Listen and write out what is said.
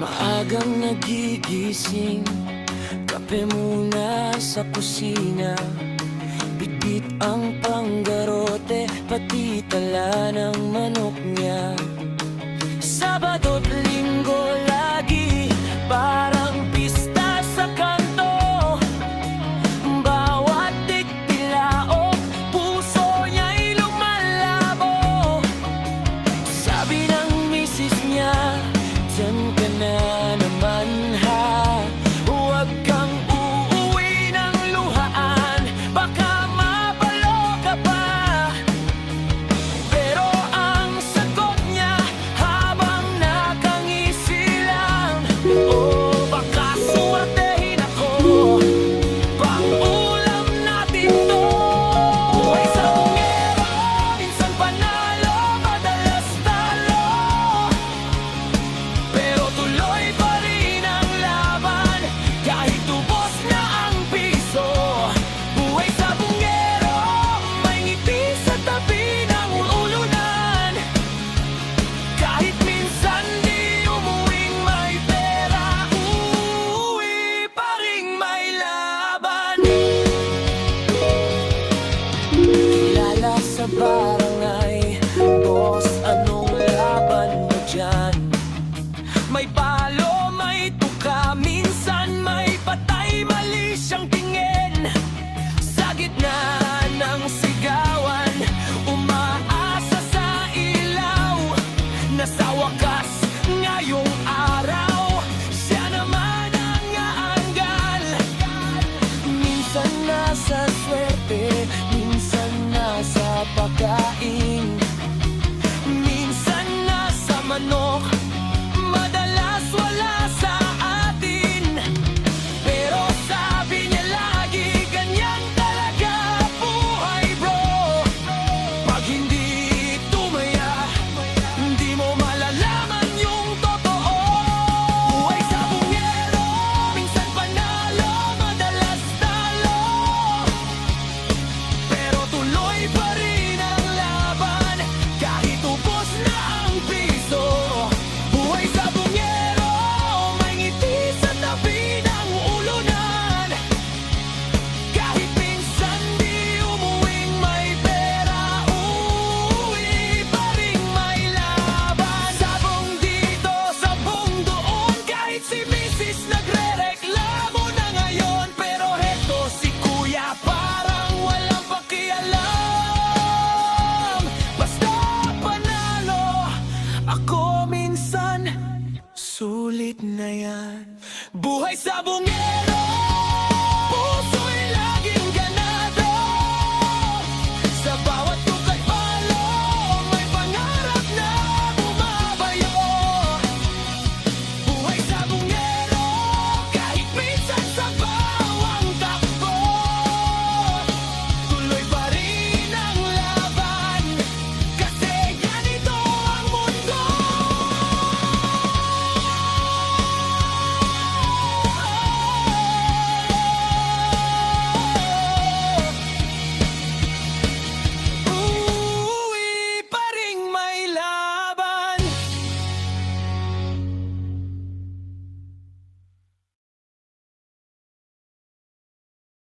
Maagang nagigising, kape muna sa kusina. Bitbit ang panggarote, pati tala ng manok niya. Sabado't linggo lagi, parang pista sa kanto. Bawat tiktilaok, puso niya'y lumalabo. Sabi ng misis niya, diyan ka na naman ha. Huwag kang uuwi ng luhaan, baka mapalo ka pa. Pero ang sagot niya habang nakangisi lang, oh, baka swertehin ako, pang-ulam natin to. Buhay sa bungero, minsan panalo, madalas talo. Pero tuloy pa rin ang laban, kahit ubos na ang piso. Buhay sa bungero, may ngiti sa tabi ng ulunan. Kahit minsan di umuwing may pera, uuwi pa rin may laban. Kilala sa barangay, boss, anong laban mo dyan? May palo, may tuka, minsan may patay, mali siyang tingin. Sa gitna ng sigawan, umaasa sa ilaw, na sa wakas ngayong araw, siya naman ang aanggal. Minsan nasa swerte, minsan nasa pagkain, minsan nasa manok, madalas wala sa atin. Pero sabi niya lagi, ganyan talaga buhay bro. Pag hindi tumaya, hindi mo malalaman yung totoo. Buhay sa bungero, minsan panalo, madalas talo. Pero tuloy pa rin ang laban, kahit ubos na ang piso. Buhay sa bungero, may ngiti sa tabi ng ulunan. Kahit minsan di umuwing may pera, uuwi pa rin may laban. Sabong dito, sabong doon, kahit si misis nagre-reklamo na ngayon. Pero heto si kuya parang walang pakialam. Basta panalo ako minsan, sulit na yan. Buhay sa bungero.